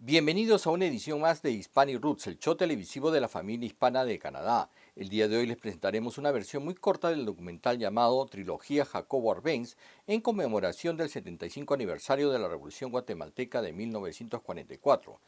Bienvenidos a una edición más de Hispanic Roots, el show televisivo de la familia hispana de Canadá. El día de hoy les presentaremos una versión muy corta del documental llamado Trilogía Jacobo Arbenz en conmemoración del 75 aniversario de la Revolución Guatemalteca de 1944.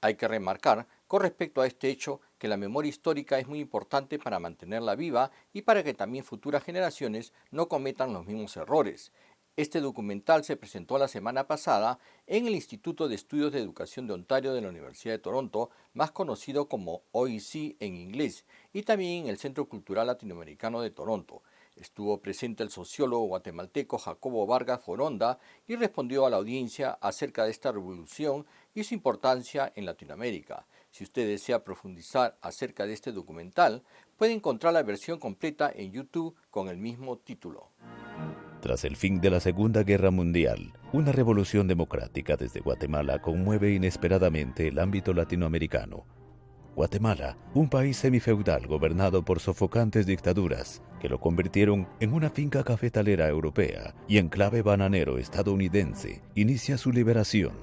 Hay que remarcar, con respecto a este hecho, que la memoria histórica es muy importante para mantenerla viva y para que también futuras generaciones no cometan los mismos errores. Este documental se presentó la semana pasada en el Instituto de Estudios de Educación de Ontario de la Universidad de Toronto, más conocido como OEC en inglés, y también en el Centro Cultural Latinoamericano de Toronto. Estuvo presente el sociólogo guatemalteco Jacobo Vargas Foronda y respondió a la audiencia acerca de esta revolución y su importancia en Latinoamérica. Si usted desea profundizar acerca de este documental, puede encontrar la versión completa en YouTube con el mismo título. Tras el fin de la Segunda Guerra Mundial, una revolución democrática desde Guatemala conmueve inesperadamente el ámbito latinoamericano. Guatemala, un país semifeudal gobernado por sofocantes dictaduras que lo convirtieron en una finca cafetalera europea y enclave bananero estadounidense, inicia su liberación.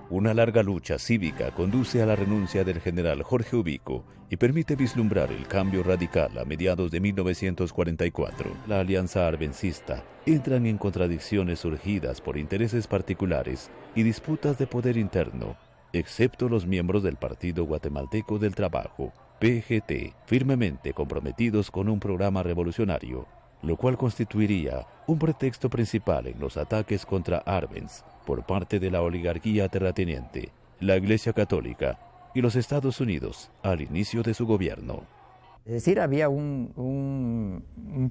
Una larga lucha cívica conduce a la renuncia del general Jorge Ubico y permite vislumbrar el cambio radical a mediados de 1944. La alianza arbencista entran en contradicciones surgidas por intereses particulares y disputas de poder interno, excepto los miembros del Partido Guatemalteco del Trabajo, PGT, firmemente comprometidos con un programa revolucionario, lo cual constituiría un pretexto principal en los ataques contra Arbenz por parte de la oligarquía terrateniente, la Iglesia Católica y los Estados Unidos al inicio de su gobierno. Es decir, había un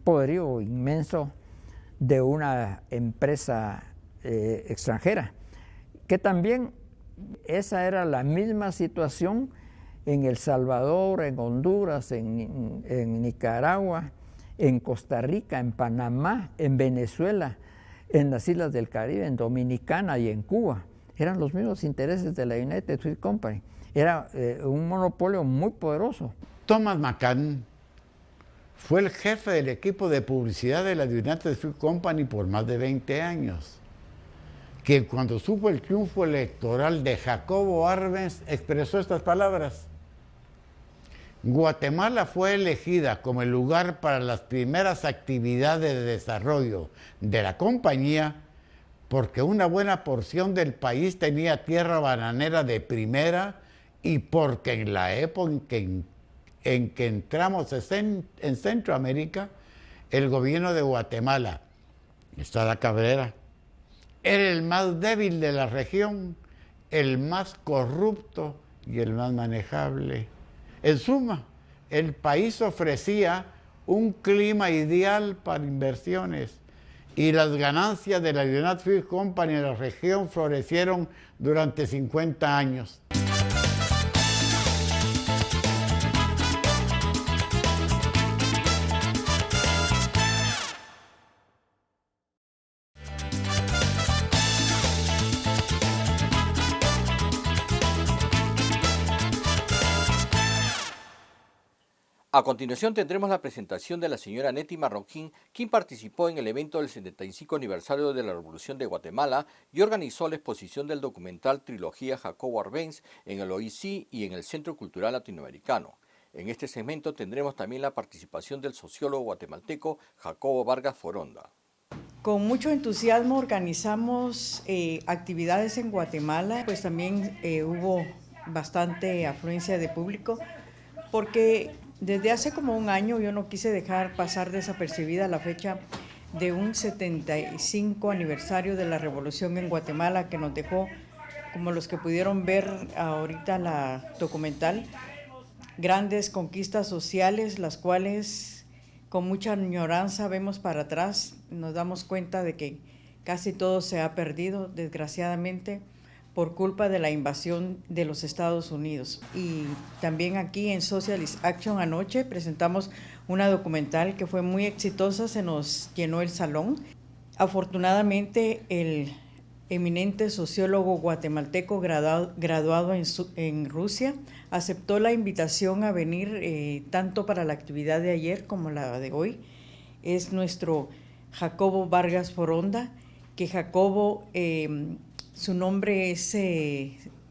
poderío inmenso de una empresa extranjera, que también esa era la misma situación en El Salvador, en Honduras, en Nicaragua, en Costa Rica, en Panamá, en Venezuela, en las Islas del Caribe, en Dominicana y en Cuba. Eran los mismos intereses de la United Fruit Company. Era un monopolio muy poderoso. Thomas McCann fue el jefe del equipo de publicidad de la United Fruit Company por más de 20 años, quien cuando supo el triunfo electoral de Jacobo Arbenz expresó estas palabras: Guatemala fue elegida como el lugar para las primeras actividades de desarrollo de la compañía porque una buena porción del país tenía tierra bananera de primera y porque en la época en que entramos en Centroamérica, el gobierno de Guatemala, Estrada Cabrera, era el más débil de la región, el más corrupto y el más manejable. En suma, el país ofrecía un clima ideal para inversiones y las ganancias de la United Fruit Company en la región florecieron durante 50 años. A continuación tendremos la presentación de la señora Nettie Marroquín, quien participó en el evento del 75 aniversario de la Revolución de Guatemala y organizó la exposición del documental Trilogía Jacobo Arbenz en el OEC y en el Centro Cultural Latinoamericano. En este segmento tendremos también la participación del sociólogo guatemalteco Jacobo Vargas Foronda. Con mucho entusiasmo organizamos actividades en Guatemala, pues también hubo bastante afluencia de público, porque desde hace como un año yo no quise dejar pasar desapercibida la fecha de un 75 aniversario de la Revolución en Guatemala, que nos dejó, como los que pudieron ver ahorita la documental, grandes conquistas sociales, las cuales con mucha añoranza vemos para atrás, nos damos cuenta de que casi todo se ha perdido, desgraciadamente, por culpa de la invasión de los Estados Unidos. Y también aquí en Socialist Action anoche presentamos una documental que fue muy exitosa, se nos llenó el salón. Afortunadamente, el eminente sociólogo guatemalteco graduado en Rusia aceptó la invitación a venir tanto para la actividad de ayer como la de hoy. Es nuestro Jacobo Vargas Foronda, que Jacobo, su nombre es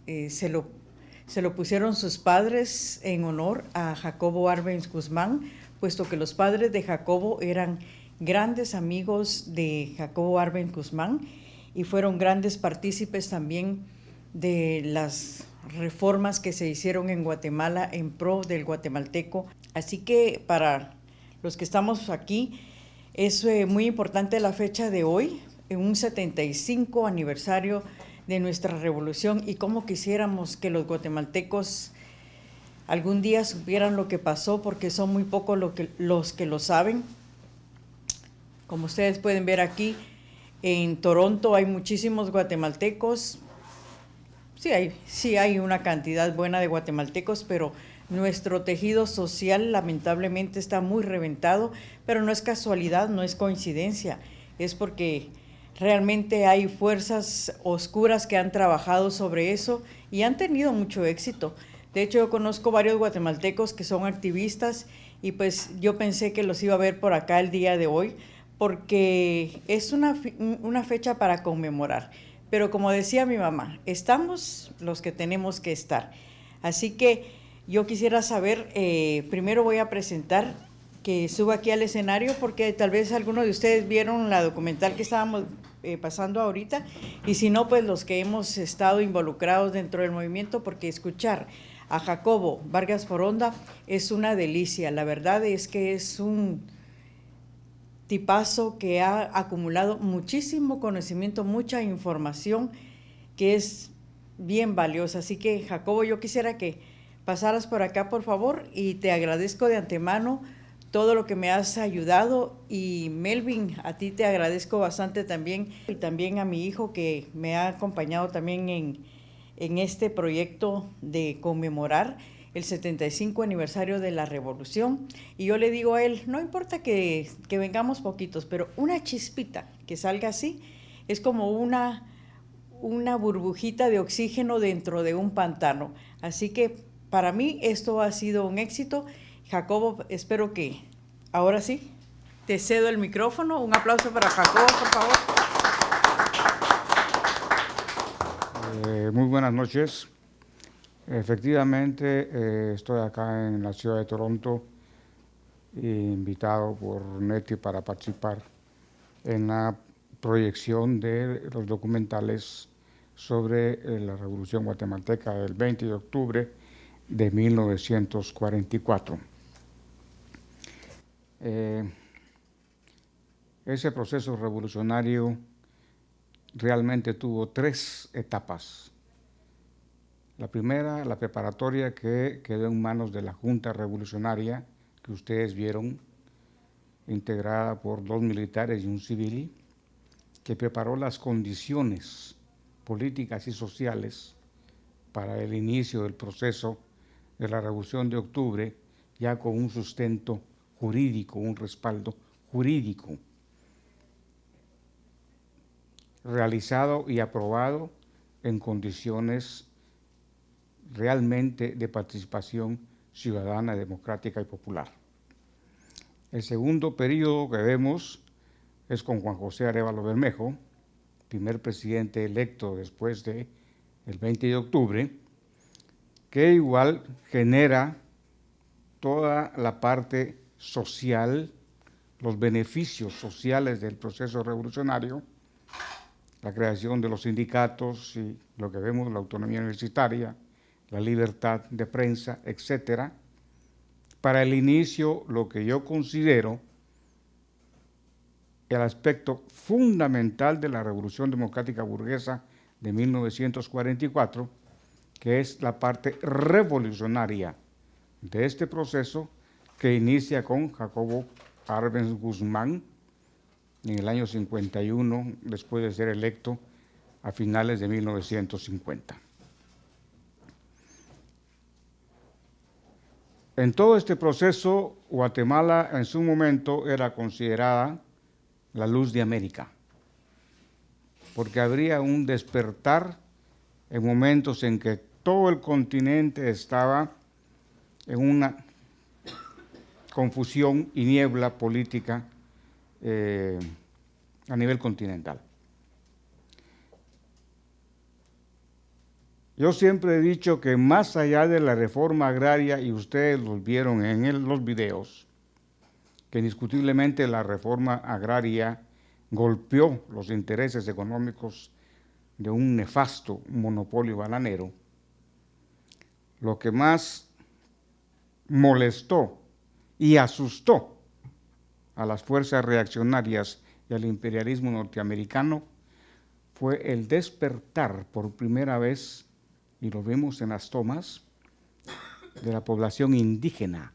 se lo pusieron sus padres en honor a Jacobo Arbenz Guzmán, puesto que los padres de Jacobo eran grandes amigos de Jacobo Arbenz Guzmán y fueron grandes partícipes también de las reformas que se hicieron en Guatemala en pro del guatemalteco. Así que para los que estamos aquí, es muy importante la fecha de hoy, en un 75 aniversario de nuestra revolución, y cómo quisiéramos que los guatemaltecos algún día supieran lo que pasó, porque son muy pocos los que lo saben. Como ustedes pueden ver aquí, en Toronto hay muchísimos guatemaltecos. Sí hay una cantidad buena de guatemaltecos, pero nuestro tejido social lamentablemente está muy reventado, pero no es casualidad, no es coincidencia, es porque realmente hay fuerzas oscuras que han trabajado sobre eso y han tenido mucho éxito. De hecho, yo conozco varios guatemaltecos que son activistas y pues yo pensé que los iba a ver por acá el día de hoy, porque es una fecha para conmemorar. Pero como decía mi mamá, estamos los que tenemos que estar. Así que yo quisiera saber, primero voy a presentar, que suba aquí al escenario, porque tal vez algunos de ustedes vieron la documental que estábamos pasando ahorita, y si no, pues los que hemos estado involucrados dentro del movimiento, porque escuchar a Jacobo Vargas Foronda es una delicia. La verdad es que es un tipazo que ha acumulado muchísimo conocimiento, mucha información que es bien valiosa. Así que, Jacobo, yo quisiera que pasaras por acá, por favor, y te agradezco de antemano todo lo que me has ayudado. Y Melvin, a ti te agradezco bastante también, y también a mi hijo que me ha acompañado también en este proyecto de conmemorar el 75 aniversario de la Revolución. Y yo le digo a él, no importa que vengamos poquitos, pero una chispita que salga así es como una burbujita de oxígeno dentro de un pantano. Así que para mí esto ha sido un éxito. Jacobo, espero que ahora sí te cedo el micrófono. Un aplauso para Jacobo, por favor. Muy buenas noches. Efectivamente, estoy acá en la ciudad de Toronto, invitado por NETI para participar en la proyección de los documentales sobre la Revolución Guatemalteca del 20 de octubre de 1944. Ese proceso revolucionario realmente tuvo 3 etapas. La primera, la preparatoria, que quedó en manos de la Junta Revolucionaria, que ustedes vieron, integrada por 2 militares y un civil, que preparó las condiciones políticas y sociales para el inicio del proceso de la Revolución de Octubre, ya con un sustento jurídico, un respaldo jurídico, realizado y aprobado en condiciones realmente de participación ciudadana, democrática y popular. El segundo periodo que vemos es con Juan José Arévalo Bermejo, primer presidente electo después del 20 de octubre, que igual genera toda la parte social, los beneficios sociales del proceso revolucionario, la creación de los sindicatos y lo que vemos, la autonomía universitaria, la libertad de prensa, etcétera, para el inicio, lo que yo considero el aspecto fundamental de la Revolución Democrática Burguesa de 1944, que es la parte revolucionaria de este proceso, que inicia con Jacobo Arbenz Guzmán en el año 51, después de ser electo a finales de 1950. En todo este proceso, Guatemala en su momento era considerada la luz de América, porque habría un despertar en momentos en que todo el continente estaba en una confusión y niebla política a nivel continental. Yo siempre he dicho que más allá de la reforma agraria, y ustedes lo vieron en los videos, que indiscutiblemente la reforma agraria golpeó los intereses económicos de un nefasto monopolio bananero, lo que más molestó y asustó a las fuerzas reaccionarias y al imperialismo norteamericano fue el despertar por primera vez, y lo vemos en las tomas, de la población indígena,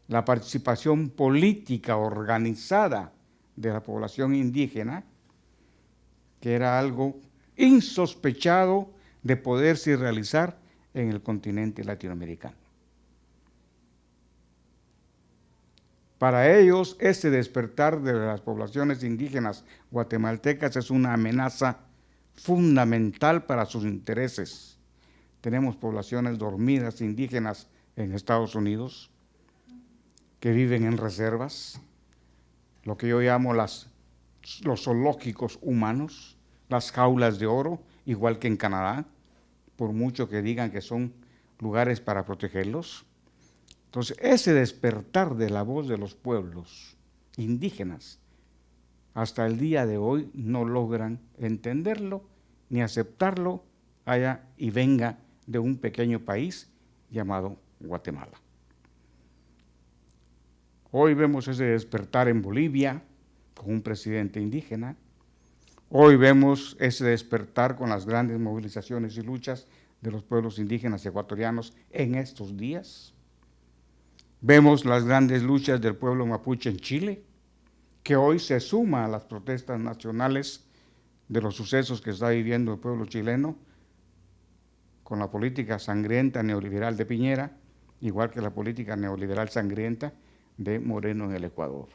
la participación política organizada de la población indígena, que era algo insospechado de poderse realizar en el continente latinoamericano. Para ellos, ese despertar de las poblaciones indígenas guatemaltecas es una amenaza fundamental para sus intereses. Tenemos poblaciones dormidas indígenas en Estados Unidos que viven en reservas, lo que yo llamo los zoológicos humanos, las jaulas de oro, igual que en Canadá, por mucho que digan que son lugares para protegerlos. Entonces, ese despertar de la voz de los pueblos indígenas, hasta el día de hoy no logran entenderlo ni aceptarlo, haya y venga de un pequeño país llamado Guatemala. Hoy vemos ese despertar en Bolivia con un presidente indígena. Hoy vemos ese despertar con las grandes movilizaciones y luchas de los pueblos indígenas ecuatorianos en estos días. Vemos las grandes luchas del pueblo mapuche en Chile, que hoy se suma a las protestas nacionales de los sucesos que está viviendo el pueblo chileno con la política sangrienta neoliberal de Piñera, igual que la política neoliberal sangrienta de Moreno en el Ecuador.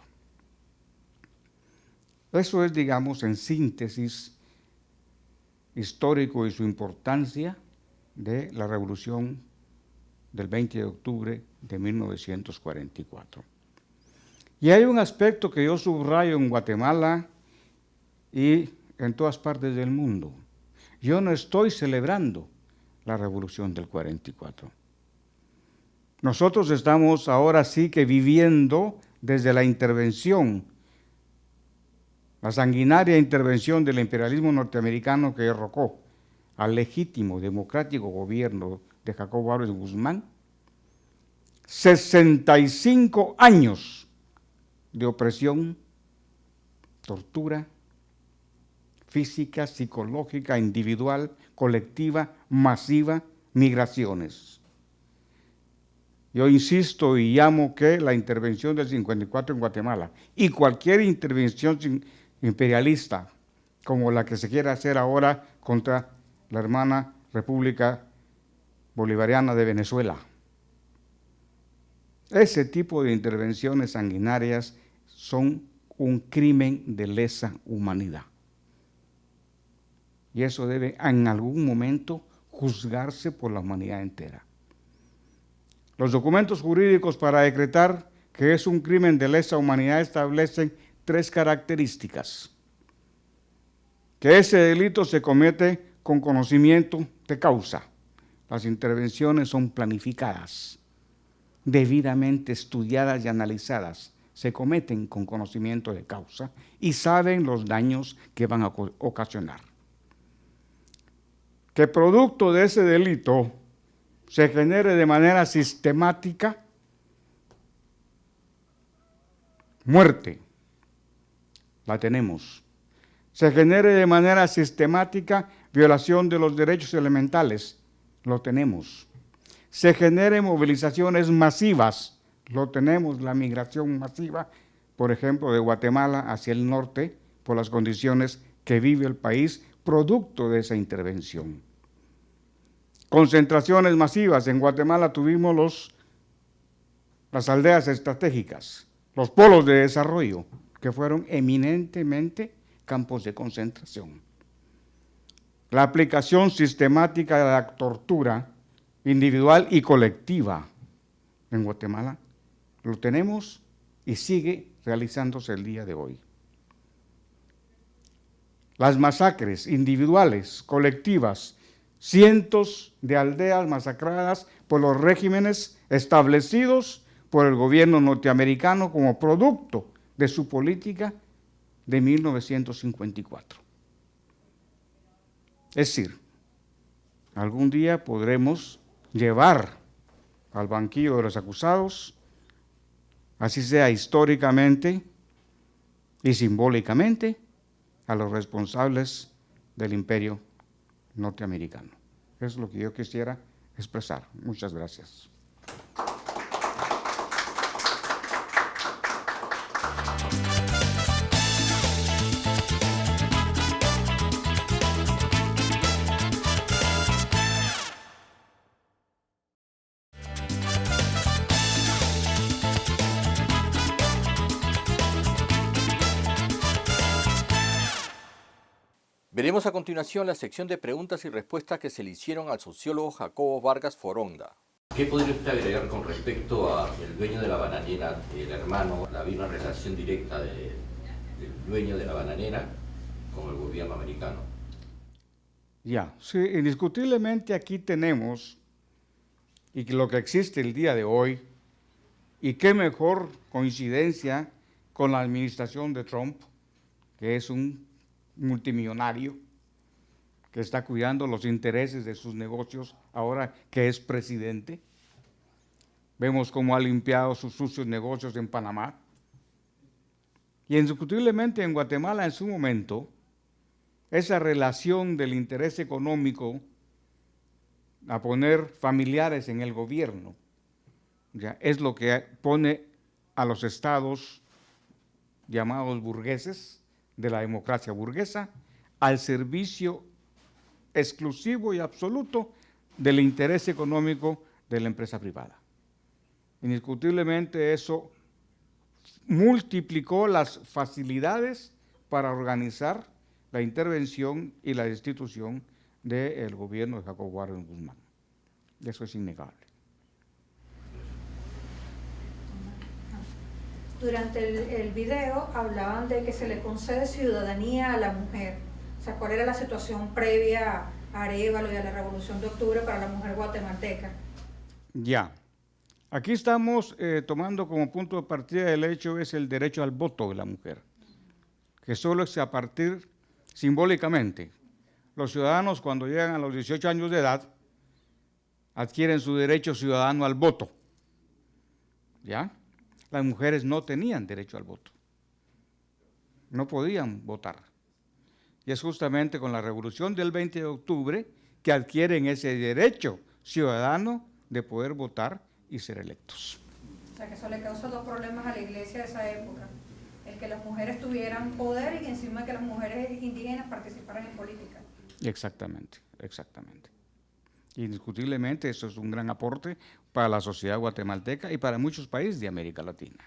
Eso es, digamos, en síntesis histórico y su importancia de la revolución del 20 de octubre de 1944. Y hay un aspecto que yo subrayo en Guatemala y en todas partes del mundo. Yo no estoy celebrando la revolución del 44. Nosotros estamos ahora sí que viviendo desde la intervención, la sanguinaria intervención del imperialismo norteamericano que derrocó al legítimo democrático gobierno de Jacobo Arbenz Guzmán, 65 años de opresión, tortura física, psicológica, individual, colectiva, masiva, migraciones. Yo insisto y llamo que la intervención del 54 en Guatemala y cualquier intervención imperialista como la que se quiere hacer ahora contra la hermana República Bolivariana de Venezuela. Ese tipo de intervenciones sanguinarias son un crimen de lesa humanidad. Y eso debe en algún momento juzgarse por la humanidad entera. Los documentos jurídicos para decretar que es un crimen de lesa humanidad establecen 3 características. Que ese delito se comete con conocimiento de causa. Las intervenciones son planificadas, debidamente estudiadas y analizadas. Se cometen con conocimiento de causa y saben los daños que van a ocasionar. Que producto de ese delito se genere de manera sistemática muerte, la tenemos. Se genere de manera sistemática violación de los derechos elementales, lo tenemos. Se genere movilizaciones masivas, lo tenemos, la migración masiva, por ejemplo, de Guatemala hacia el norte, por las condiciones que vive el país, producto de esa intervención. Concentraciones masivas. En Guatemala tuvimos las aldeas estratégicas, los polos de desarrollo, que fueron eminentemente campos de concentración. La aplicación sistemática de la tortura individual y colectiva en Guatemala lo tenemos y sigue realizándose el día de hoy. Las masacres individuales, colectivas, cientos de aldeas masacradas por los regímenes establecidos por el gobierno norteamericano como producto de su política de 1954. Es decir, algún día podremos llevar al banquillo de los acusados, así sea históricamente y simbólicamente, a los responsables del imperio norteamericano. Eso es lo que yo quisiera expresar. Muchas gracias. Veremos a continuación la sección de preguntas y respuestas que se le hicieron al sociólogo Jacobo Vargas Foronda. ¿Qué podría usted agregar con respecto al dueño de la bananera, el hermano? ¿Había una relación directa del dueño de la bananera con el gobierno americano? Ya, sí, indiscutiblemente aquí tenemos, y lo que existe el día de hoy, y qué mejor coincidencia con la administración de Trump, que es un multimillonario que está cuidando los intereses de sus negocios ahora que es presidente. Vemos cómo ha limpiado sus sucios negocios en Panamá. Y indiscutiblemente en Guatemala en su momento, esa relación del interés económico a poner familiares en el gobierno, ya, es lo que pone a los estados llamados burgueses, de la democracia burguesa, al servicio exclusivo y absoluto del interés económico de la empresa privada. Indiscutiblemente eso multiplicó las facilidades para organizar la intervención y la destitución del gobierno de Jacobo Warren Guzmán. Eso es innegable. Durante el video hablaban de que se le concede ciudadanía a la mujer. O sea, ¿cuál era la situación previa a Arévalo y a la Revolución de Octubre para la mujer guatemalteca? Ya. Aquí estamos tomando como punto de partida el hecho es el derecho al voto de la mujer, que solo es a partir, simbólicamente, los ciudadanos cuando llegan a los 18 años de edad adquieren su derecho ciudadano al voto. ¿Ya? Las mujeres no tenían derecho al voto, no podían votar. Y es justamente con la revolución del 20 de octubre que adquieren ese derecho ciudadano de poder votar y ser electos. O sea, que eso le causó dos problemas a la iglesia de esa época. El que las mujeres tuvieran poder y encima que las mujeres indígenas participaran en política. Exactamente, exactamente. Indiscutiblemente eso es un gran aporte para la sociedad guatemalteca y para muchos países de América Latina.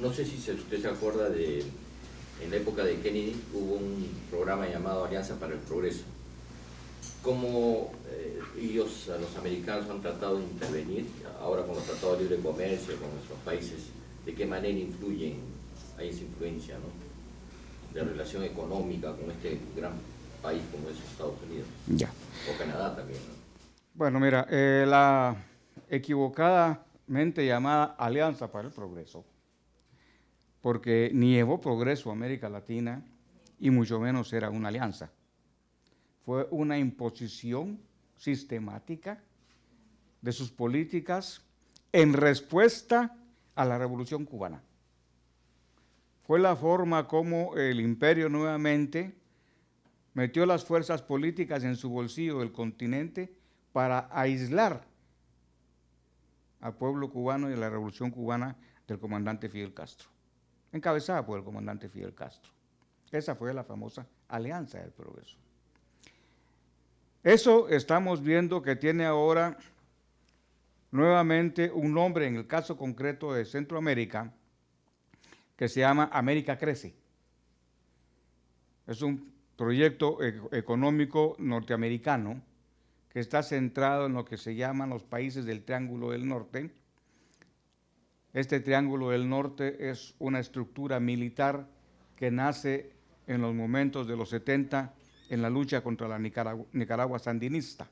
No sé si usted se acuerda en la época de Kennedy hubo un programa llamado Alianza para el Progreso. ¿Cómo ellos, los americanos, han tratado de intervenir ahora con los tratados de libre comercio, con nuestros países? ¿De qué manera hay esa influencia, ¿no?, de relación económica con este gran país como es Estados Unidos? Ya. O Canadá también, ¿no? Bueno, mira, la equivocadamente llamada Alianza para el Progreso, porque ni llevó progreso a América Latina y mucho menos era una alianza. Fue una imposición sistemática de sus políticas en respuesta a la Revolución Cubana. Fue la forma como el imperio nuevamente metió las fuerzas políticas en su bolsillo del continente para aislar al pueblo cubano y a la Revolución Cubana del comandante Fidel Castro, encabezada por el comandante Fidel Castro. Esa fue la famosa Alianza del Progreso. Eso estamos viendo que tiene ahora nuevamente un nombre en el caso concreto de Centroamérica que se llama América Crece. Es un proyecto económico norteamericano que está centrado en lo que se llaman los países del Triángulo del Norte. Este Triángulo del Norte es una estructura militar que nace en los momentos de los 70 en la lucha contra la Nicaragua sandinista.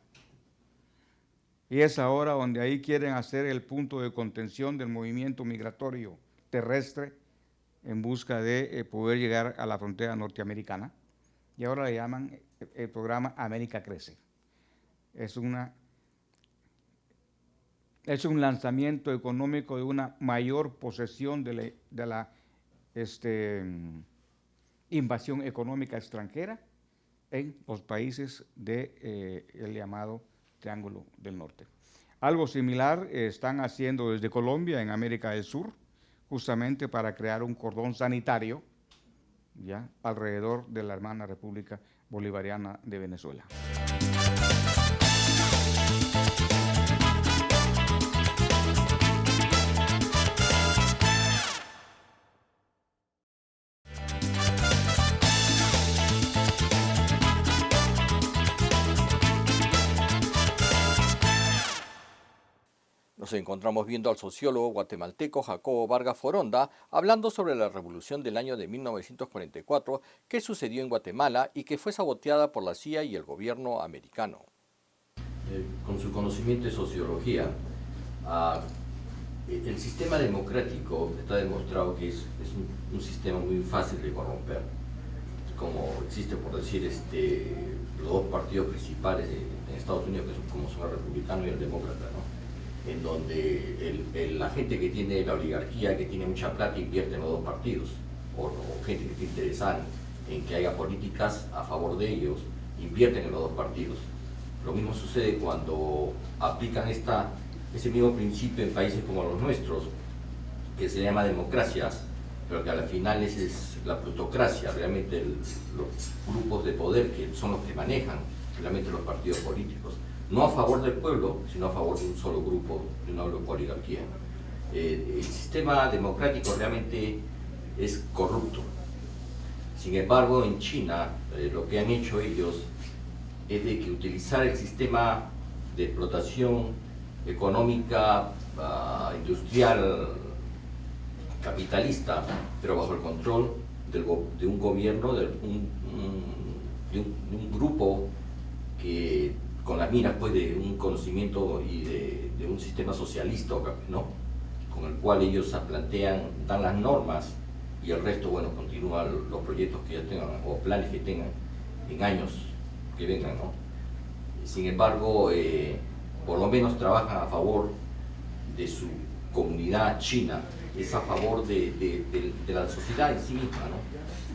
Y es ahora donde ahí quieren hacer el punto de contención del movimiento migratorio terrestre en busca de poder llegar a la frontera norteamericana. Y ahora le llaman el programa América Crece. Es un lanzamiento económico de una mayor posesión de la invasión económica extranjera en los países del llamado Triángulo del Norte. Algo similar están haciendo desde Colombia en América del Sur, justamente para crear un cordón sanitario ya alrededor de la hermana República Bolivariana de Venezuela. Nos encontramos viendo al sociólogo guatemalteco Jacobo Vargas Foronda hablando sobre la revolución del año de 1944 que sucedió en Guatemala y que fue saboteada por la CIA y el gobierno americano. Con su conocimiento de sociología, el sistema democrático está demostrado que es un sistema muy fácil de corromper. Como existe, por decir, los dos partidos principales en Estados Unidos, que son, como son el republicano y el demócrata, ¿no? En donde la gente que tiene la oligarquía, que tiene mucha plata, invierte en los dos partidos, o gente que está interesada en que haya políticas a favor de ellos, invierten en los dos partidos. Lo mismo sucede cuando aplican ese mismo principio en países como los nuestros, que se llama democracia, pero que al final es la plutocracia, realmente los grupos de poder que son los que manejan realmente los partidos políticos. No a favor del pueblo, sino a favor de un solo grupo, de una oligarquía. El sistema democrático realmente es corrupto. Sin embargo, en China, lo que han hecho ellos es de que utilizar el sistema de explotación económica, industrial, capitalista, pero bajo el control de un gobierno, de un grupo que con las miras pues de un conocimiento y de un sistema socialista, ¿no? Con el cual ellos dan las normas y el resto, bueno, continúan los proyectos que ya tengan o planes que tengan en años que vengan, ¿no? Sin embargo, por lo menos trabajan a favor de su comunidad china, es a favor de la sociedad en sí misma, ¿no?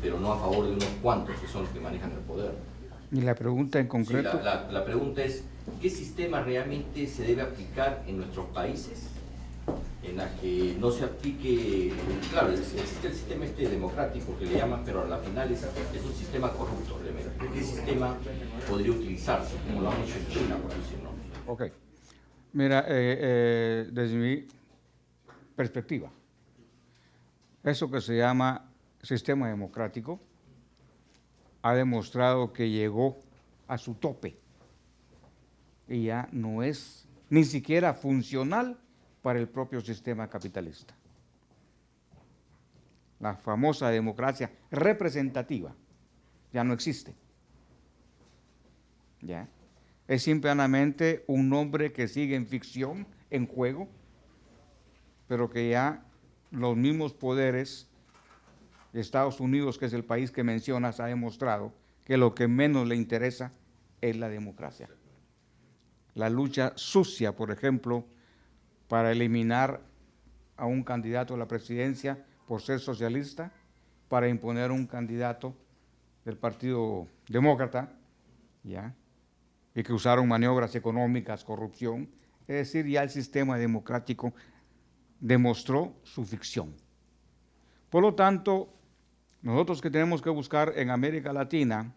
Pero no a favor de unos cuantos que son los que manejan el poder. Y la pregunta en concreto... Sí, la pregunta es, ¿qué sistema realmente se debe aplicar en nuestros países en la que no se aplique? Claro, existe el sistema democrático que le llaman, pero al final es un sistema corrupto realmente. ¿Qué sistema podría utilizarse, como lo han hecho en China, por decirlo? Ok. Mira, desde mi perspectiva, eso que se llama sistema democrático ha demostrado que llegó a su tope y ya no es ni siquiera funcional para el propio sistema capitalista. La famosa democracia representativa ya no existe. ¿Ya? Es simplemente un nombre que sigue en ficción, en juego, pero que ya los mismos poderes, Estados Unidos, que es el país que mencionas, ha demostrado que lo que menos le interesa es la democracia. La lucha sucia, por ejemplo, para eliminar a un candidato a la presidencia por ser socialista, para imponer un candidato del Partido Demócrata, ¿ya? Y que usaron maniobras económicas, corrupción. Es decir, ya el sistema democrático demostró su ficción. Por lo tanto, nosotros que tenemos que buscar en América Latina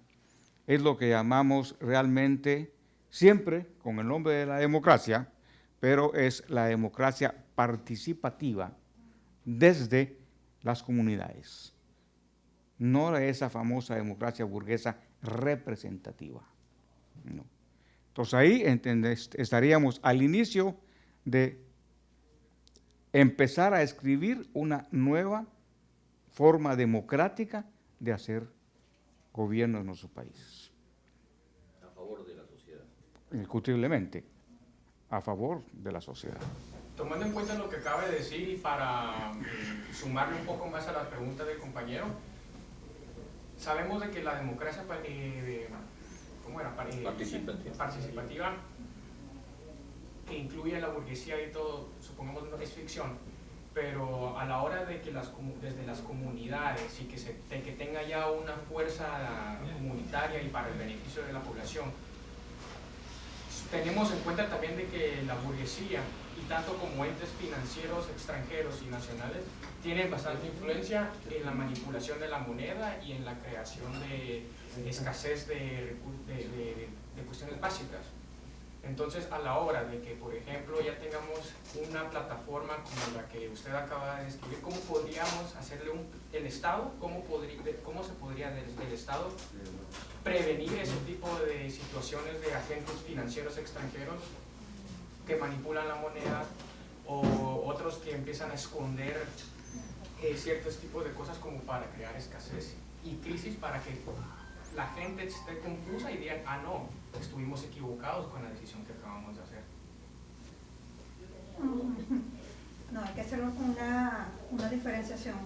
es lo que llamamos realmente, siempre con el nombre de la democracia, pero es la democracia participativa desde las comunidades, no esa famosa democracia burguesa representativa. No. Entonces ahí estaríamos al inicio de empezar a escribir una nueva forma democrática de hacer gobierno en nuestros países. A favor de la sociedad. Indiscutiblemente, a favor de la sociedad. Tomando en cuenta lo que acaba de decir y para sumarle un poco más a la pregunta del compañero, sabemos de que la democracia participativa, que incluye a la burguesía y todo, supongamos no es ficción, pero a la hora de que desde las comunidades y que tenga ya una fuerza comunitaria y para el beneficio de la población, tenemos en cuenta también de que la burguesía, y tanto como entes financieros extranjeros y nacionales, tienen bastante influencia en la manipulación de la moneda y en la creación de escasez de cuestiones básicas. Entonces, a la hora de que, por ejemplo, ya tengamos una plataforma como la que usted acaba de describir, ¿cómo podríamos hacerle el Estado? ¿Cómo se podría desde el Estado prevenir ese tipo de situaciones de agentes financieros extranjeros que manipulan la moneda o otros que empiezan a esconder ciertos tipos de cosas como para crear escasez y crisis para que la gente esté confusa y digan, ah no, estuvimos equivocados con la decisión que acabamos de hacer? No, hay que hacer una diferenciación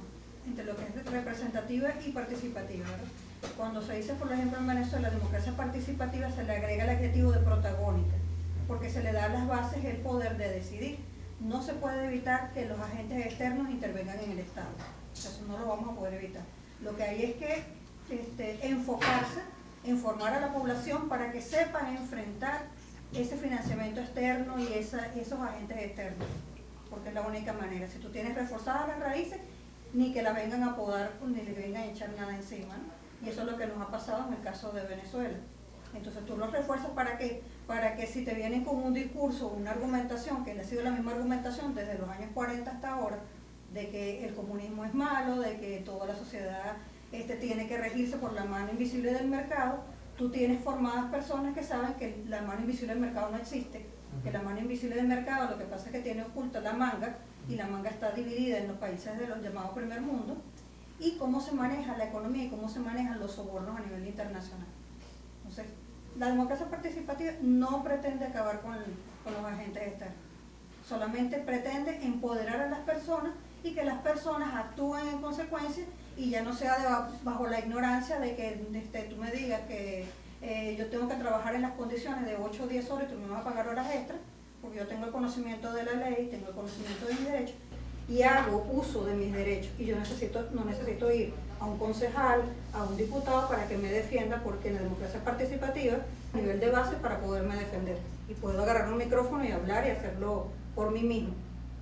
entre lo que es representativa y participativa, ¿verdad? Cuando se dice, por ejemplo, en Venezuela, democracia participativa, se le agrega el adjetivo de protagónica, porque se le da a las bases el poder de decidir. No se puede evitar que los agentes externos intervengan en el Estado. Eso no lo vamos a poder evitar. Lo que hay es que enfocarse en formar a la población para que sepan enfrentar ese financiamiento externo y esos agentes externos, porque es la única manera. Si tú tienes reforzadas las raíces, ni que las vengan a podar ni le vengan a echar nada encima, ¿no? Y eso es lo que nos ha pasado en el caso de Venezuela. Entonces tú los refuerzas para que si te vienen con un discurso, una argumentación, que ha sido la misma argumentación desde los años 40 hasta ahora, de que el comunismo es malo, de que toda la sociedad tiene que regirse por la mano invisible del mercado, tú tienes formadas personas que saben que la mano invisible del mercado no existe, que la mano invisible del mercado lo que pasa es que tiene oculta la manga, y la manga está dividida en los países de los llamados primer mundo, y cómo se maneja la economía y cómo se manejan los sobornos a nivel internacional. Entonces, la democracia participativa no pretende acabar con los agentes externos, solamente pretende empoderar a las personas y que las personas actúen en consecuencia y ya no sea bajo la ignorancia de que tú me digas que yo tengo que trabajar en las condiciones de 8 o 10 horas y tú me vas a pagar horas extras, porque yo tengo el conocimiento de la ley, tengo el conocimiento de mis derechos y hago uso de mis derechos y yo no necesito ir a un concejal, a un diputado para que me defienda, porque en la democracia participativa a nivel de base para poderme defender y puedo agarrar un micrófono y hablar y hacerlo por mí mismo,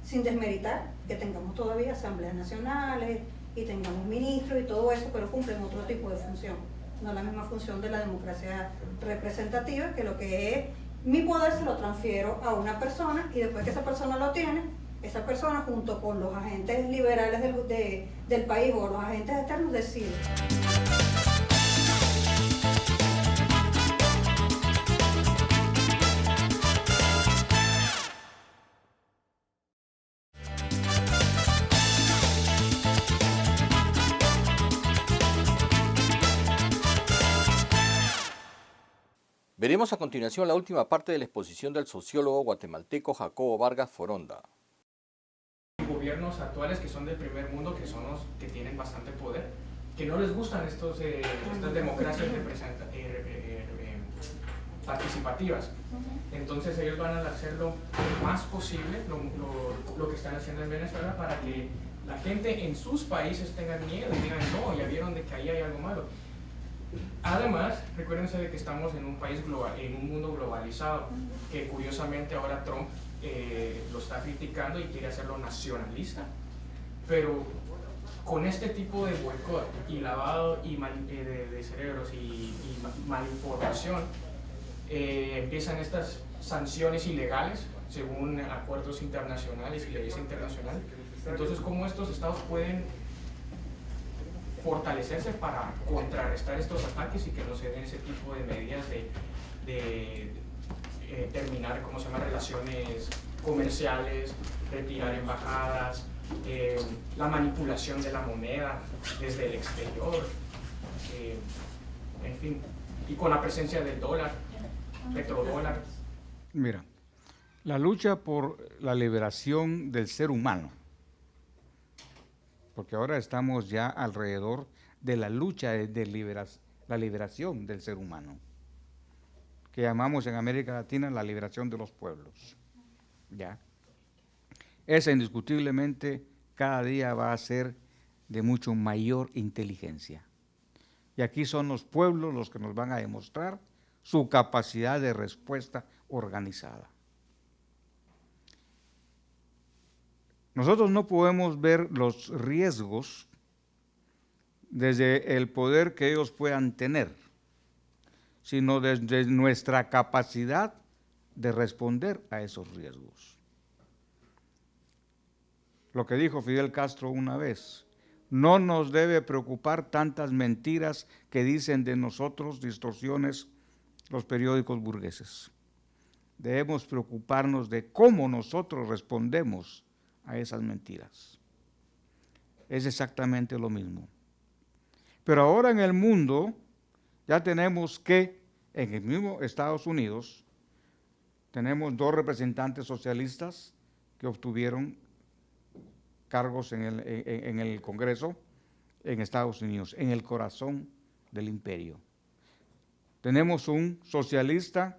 sin desmeritar que tengamos todavía asambleas nacionales y tengamos ministros y todo eso, pero cumplen otro tipo de función, no la misma función de la democracia representativa, que lo que es mi poder se lo transfiero a una persona y después que esa persona lo tiene, esa persona junto con los agentes liberales del país o los agentes externos decide. Veremos a continuación la última parte de la exposición del sociólogo guatemalteco Jacobo Vargas Foronda. Gobiernos actuales que son del primer mundo, que son los que tienen bastante poder, que no les gustan estas democracias participativas. Entonces ellos van a hacer lo más posible, lo que están haciendo en Venezuela, para que la gente en sus países tenga miedo y digan, no, ya vieron de que ahí hay algo malo. Además, recuérdense de que estamos en un país en un mundo globalizado, que curiosamente ahora Trump lo está criticando y quiere hacerlo nacionalista, pero con este tipo de boicot y lavado de cerebros y malinformación, empiezan estas sanciones ilegales según acuerdos internacionales y leyes internacionales. Entonces, ¿cómo estos estados pueden fortalecerse para contrarrestar estos ataques y que no se den ese tipo de medidas de terminar, ¿cómo se llama?, relaciones comerciales, retirar embajadas, la manipulación de la moneda desde el exterior, fin, y con la presencia del dólar, petrodólar. Mira, la lucha por la liberación del ser humano, porque ahora estamos ya alrededor de la lucha de la liberación del ser humano, que llamamos en América Latina la liberación de los pueblos. ¿Ya? Esa indiscutiblemente cada día va a ser de mucho mayor inteligencia. Y aquí son los pueblos los que nos van a demostrar su capacidad de respuesta organizada. Nosotros no podemos ver los riesgos desde el poder que ellos puedan tener, sino desde nuestra capacidad de responder a esos riesgos. Lo que dijo Fidel Castro una vez: no nos debe preocupar tantas mentiras que dicen de nosotros, distorsiones, los periódicos burgueses. Debemos preocuparnos de cómo nosotros respondemos a esas mentiras. Es exactamente lo mismo. Pero ahora en el mundo ya tenemos que, en el mismo Estados Unidos, tenemos 2 representantes socialistas que obtuvieron cargos en el Congreso en Estados Unidos, en el corazón del imperio. Tenemos un socialista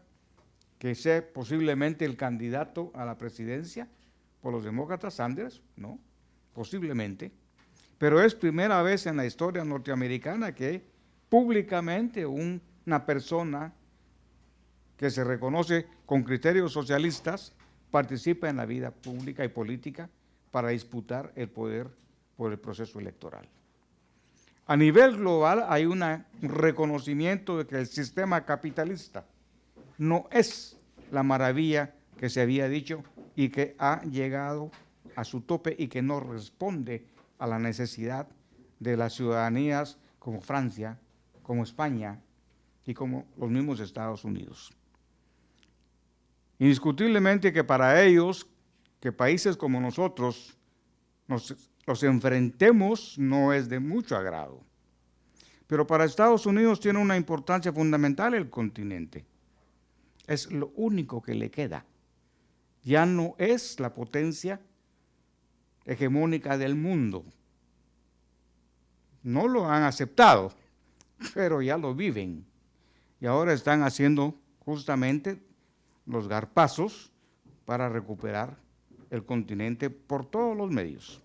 que sea posiblemente el candidato a la presidencia por los demócratas, Sanders, ¿no? Posiblemente. Pero es primera vez en la historia norteamericana que públicamente una persona que se reconoce con criterios socialistas participa en la vida pública y política para disputar el poder por el proceso electoral. A nivel global hay un reconocimiento de que el sistema capitalista no es la maravilla que se había dicho y que ha llegado a su tope y que no responde a la necesidad de las ciudadanías como Francia, como España y como los mismos Estados Unidos. Indiscutiblemente que para ellos, que países como nosotros los enfrentemos no es de mucho agrado. Pero para Estados Unidos tiene una importancia fundamental el continente. Es lo único que le queda. Ya no es la potencia hegemónica del mundo. No lo han aceptado, pero ya lo viven. Y ahora están haciendo justamente los garpazos para recuperar el continente por todos los medios.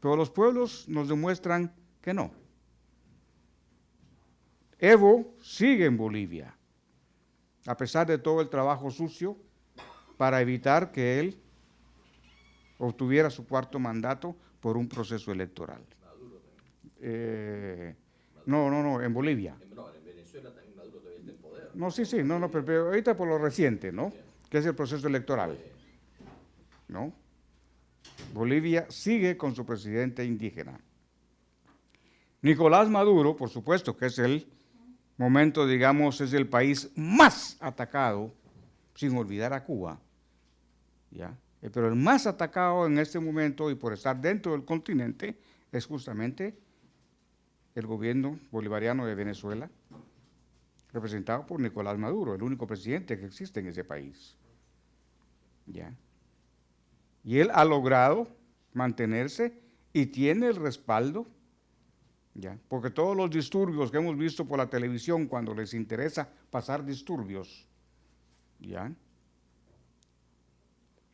Pero los pueblos nos demuestran que no. Evo sigue en Bolivia, a pesar de todo el trabajo sucio para evitar que él obtuviera su 4º mandato por un proceso electoral. No, en Bolivia. En Venezuela también Maduro todavía está en poder. No, sí, pero ahorita por lo reciente, ¿no? Que es el proceso electoral, ¿no? Bolivia sigue con su presidente indígena. Nicolás Maduro, por supuesto, que es el momento, digamos, es el país más atacado, sin olvidar a Cuba, ¿ya? Pero el más atacado en este momento y por estar dentro del continente es justamente el gobierno bolivariano de Venezuela, representado por Nicolás Maduro, el único presidente que existe en ese país. ¿Ya? Y él ha logrado mantenerse y tiene el respaldo, ¿ya? Porque todos los disturbios que hemos visto por la televisión cuando les interesa pasar disturbios, ¿ya?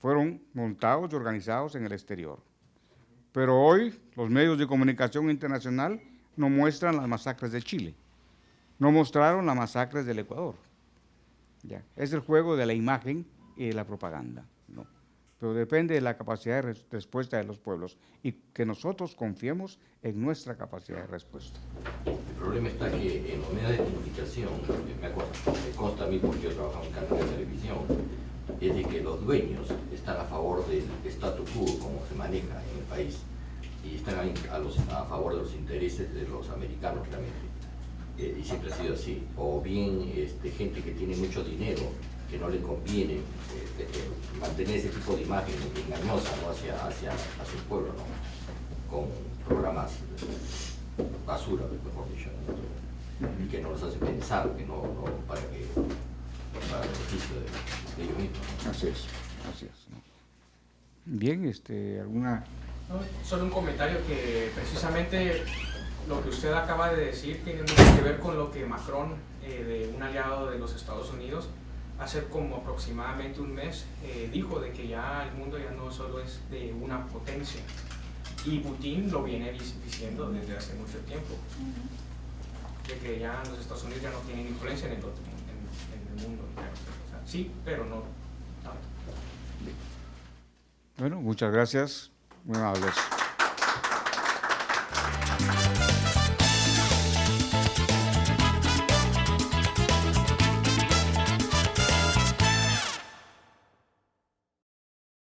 Fueron montados y organizados en el exterior. Pero hoy los medios de comunicación internacional no muestran las masacres de Chile, no mostraron las masacres del Ecuador. ¿Ya? Es el juego de la imagen y de la propaganda, ¿no? Pero depende de la capacidad de respuesta de los pueblos y que nosotros confiemos en nuestra capacidad de respuesta. El problema está que en los medios de comunicación, me consta a mí porque yo trabajo en un canal de televisión, es de que los dueños están a favor del statu quo como se maneja en el país y están a favor de los intereses de los americanos realmente. Y siempre ha sido así. O bien gente que tiene mucho dinero, que no le conviene mantener ese tipo de imagen engañosa, ¿no? hacia el pueblo, ¿no? Con programas basura, mejor dicho, ¿no? y que no los hace pensar, que no para el beneficio de ellos mismos, ¿no? Así es, ¿no? Bien, ¿alguna...? No, solo un comentario que precisamente lo que usted acaba de decir tiene mucho que ver con lo que Macron, de un aliado de los Estados Unidos, hace como aproximadamente un mes, dijo de que ya el mundo ya no solo es de una potencia. Y Putin lo viene diciendo desde hace mucho tiempo, de que ya los Estados Unidos ya no tienen influencia en el mundo. O sea, sí, pero no tanto. Bueno, muchas gracias, muy amables.